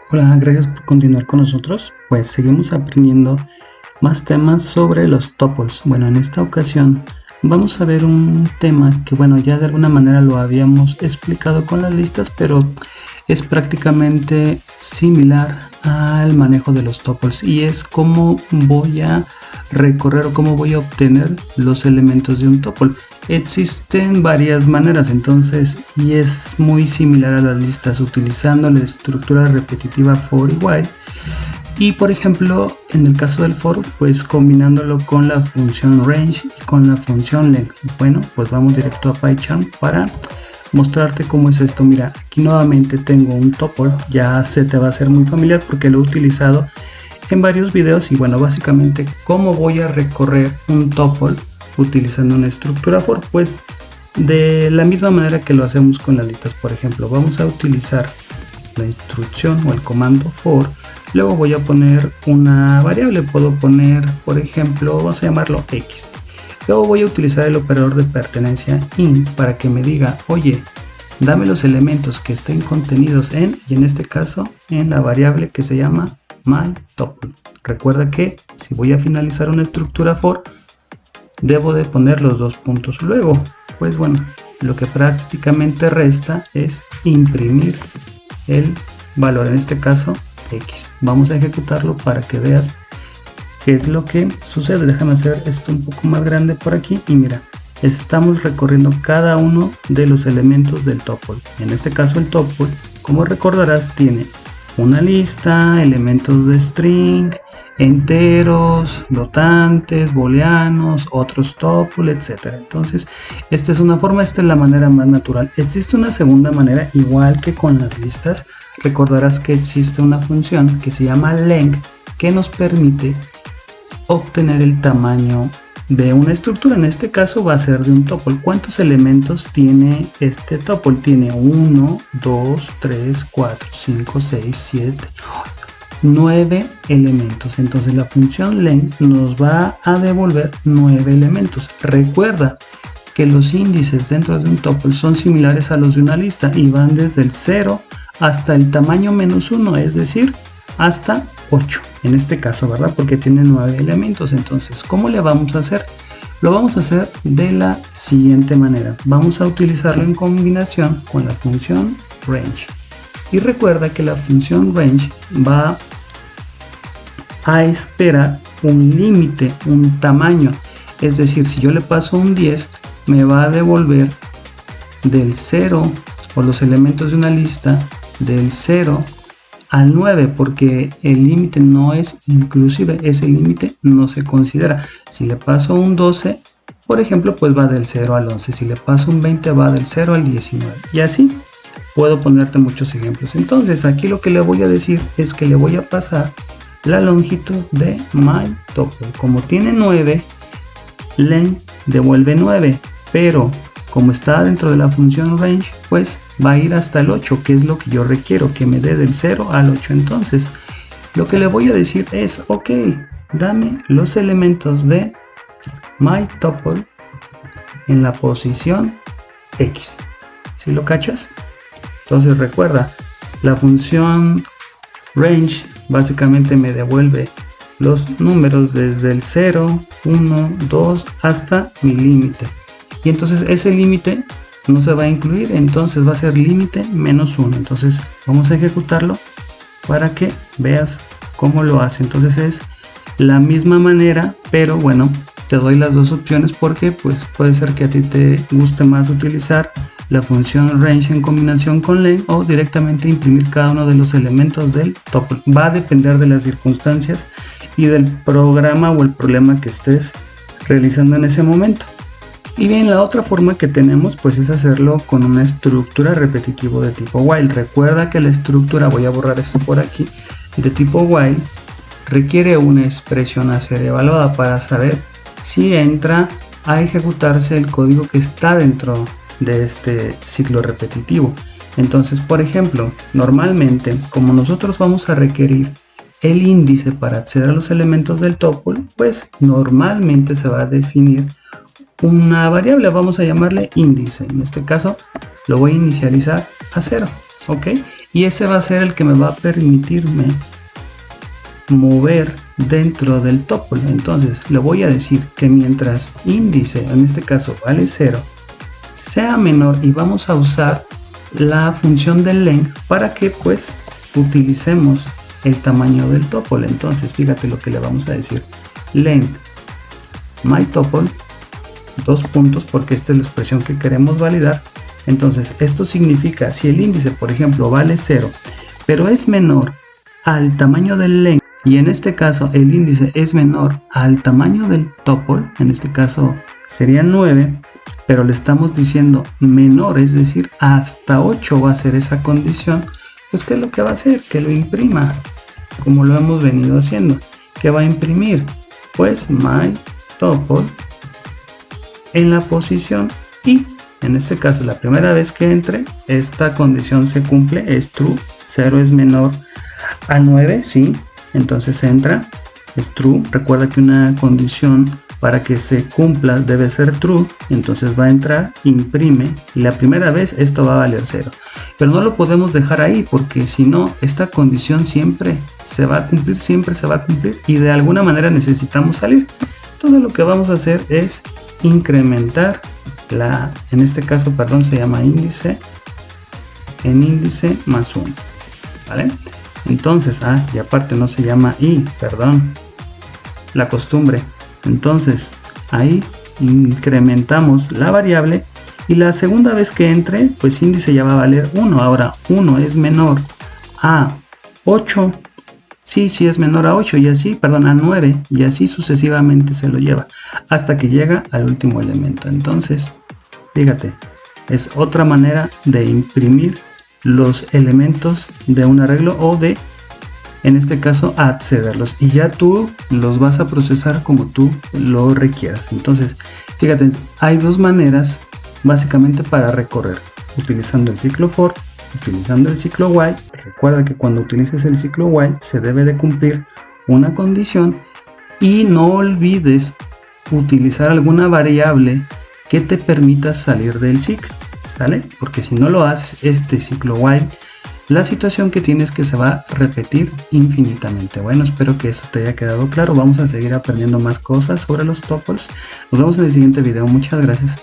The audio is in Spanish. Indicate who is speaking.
Speaker 1: Hola, gracias por continuar con nosotros. Pues seguimos aprendiendo más temas sobre los tuples. Bueno, en esta ocasión vamos a ver un tema que, bueno, ya de alguna manera lo habíamos explicado con las listas, pero es prácticamente similar al manejo de los tuples y es cómo voy a recorrer o cómo voy a obtener los elementos de un tuple. Existen varias maneras entonces y es muy similar a las listas utilizando la estructura repetitiva for y while, y por ejemplo en el caso del for pues combinándolo con la función range y con la función length. Bueno, pues vamos directo a PyCharm para mostrarte cómo es esto. Mira, aquí nuevamente tengo un tuple, ya se te va a hacer muy familiar porque lo he utilizado en varios videos. Y bueno, básicamente cómo voy a recorrer un tuple utilizando una estructura for, pues de la misma manera que lo hacemos con las listas. Por ejemplo, vamos a utilizar la instrucción o el comando for, luego voy a poner una variable, puedo poner por ejemplo, vamos a llamarlo x. Luego voy a utilizar el operador de pertenencia int para que me diga, oye, dame los elementos que estén contenidos en, y en este caso, en la variable que se llama myTuple. Recuerda que si voy a finalizar una estructura for, debo de poner los dos puntos luego. Pues bueno, lo que prácticamente resta es imprimir el valor, en este caso x. Vamos a ejecutarlo para que veas qué es lo que sucede. Déjame hacer esto un poco más grande por aquí y mira, estamos recorriendo cada uno de los elementos del tuple. En este caso el tuple, como recordarás, tiene una lista, elementos de string, enteros, flotantes, booleanos, otros tuple, etc. Entonces esta es una forma, esta es la manera más natural. Existe una segunda manera, igual que con las listas. Recordarás que existe una función que se llama length que nos permite obtener el tamaño de una estructura. En este caso va a ser de un tuple. ¿Cuántos elementos tiene este tuple? Tiene 1, 2, 3, 4, 5, 6, 7, 9 elementos. Entonces la función length nos va a devolver 9 elementos. Recuerda que los índices dentro de un tuple son similares a los de una lista y van desde el 0 hasta el tamaño -1, es decir, hasta 8 en este caso, ¿verdad? Porque tiene 9 elementos. Entonces, ¿cómo le vamos a hacer? Lo vamos a hacer de la siguiente manera. Vamos a utilizarlo en combinación con la función range. Y recuerda que la función range va a esperar un límite, un tamaño. Es decir, si yo le paso un 10, me va a devolver del 0 o los elementos de una lista del 0 al 9, porque el límite no es inclusive, ese límite no se considera. Si le paso un 12, por ejemplo, pues va del 0 al 11. Si le paso un 20, va del 0 al 19. Y así puedo ponerte muchos ejemplos. Entonces aquí lo que le voy a decir es que le voy a pasar la longitud de myTuple. Como tiene 9, length devuelve 9, pero como está dentro de la función range, pues va a ir hasta el 8, que es lo que yo requiero, que me dé del 0 al 8. Entonces lo que le voy a decir es, ok, dame los elementos de myTuple en la posición x. ¿Sí lo cachas? Entonces recuerda, la función range básicamente me devuelve los números desde el 0, 1, 2 hasta mi límite. Y entonces ese límite no se va a incluir, entonces va a ser límite -1. Entonces vamos a ejecutarlo para que veas cómo lo hace. Entonces es la misma manera, pero bueno, te doy las dos opciones porque pues puede ser que a ti te guste más utilizar la función range en combinación con length o directamente imprimir cada uno de los elementos del tuple. Va a depender de las circunstancias y del programa o el problema que estés realizando en ese momento. Y bien, la otra forma que tenemos pues es hacerlo con una estructura repetitiva de tipo while. Recuerda que la estructura, voy a borrar esto por aquí, de tipo while requiere una expresión a ser evaluada para saber si entra a ejecutarse el código que está dentro de este ciclo repetitivo. Entonces, por ejemplo, normalmente como nosotros vamos a requerir el índice para acceder a los elementos del tuple, pues normalmente se va a definir una variable, vamos a llamarle índice. En este caso lo voy a inicializar a 0, ¿ok? y ese va a ser el que me va a permitirme mover dentro del tuple. Entonces le voy a decir que mientras índice, en este caso vale 0, sea menor, y vamos a usar la función del length para que pues utilicemos el tamaño del tuple. Entonces fíjate lo que le vamos a decir: length my tuple, dos puntos, porque esta es la expresión que queremos validar. Entonces esto significa, si el índice por ejemplo vale 0 pero es menor al tamaño del length, y en este caso el índice es menor al tamaño del tuple, en este caso sería 9, pero le estamos diciendo menor, es decir, hasta 8 va a ser esa condición, pues ¿qué es lo que va a hacer? Que lo imprima, como lo hemos venido haciendo. ¿Qué va a imprimir? Pues my tuple en la posición y, en este caso, la primera vez que entre, esta condición se cumple, es true, 0 es menor a 9, sí, entonces entra, es true. Recuerda que una condición para que se cumpla debe ser true, entonces va a entrar, imprime, y la primera vez esto va a valer 0. Pero no lo podemos dejar ahí, porque si no, esta condición siempre se va a cumplir, y de alguna manera necesitamos salir. Entonces lo que vamos a hacer es incrementar en este caso, perdón, se llama índice, en índice más 1, ¿vale? Entonces, y aparte no se llama i, perdón, la costumbre. Entonces ahí incrementamos la variable, y la segunda vez que entre, pues índice ya va a valer 1. Ahora 1 es menor a 8, sí es menor a 8, y así, perdón, a 9, y así sucesivamente se lo lleva hasta que llega al último elemento. Entonces fíjate, es otra manera de imprimir los elementos de un arreglo, o de, en este caso, accederlos, y ya tú los vas a procesar como tú lo requieras. Entonces fíjate, hay dos maneras básicamente para recorrer: utilizando el ciclo for, utilizando el ciclo while. Recuerda que cuando utilices el ciclo while se debe de cumplir una condición, y no olvides utilizar alguna variable que te permita salir del ciclo, ¿sale? Porque si no lo haces, este ciclo while, la situación que tienes que se va a repetir infinitamente. Bueno, espero que eso te haya quedado claro. Vamos a seguir aprendiendo más cosas sobre los tuples. Nos vemos en el siguiente video. Muchas gracias.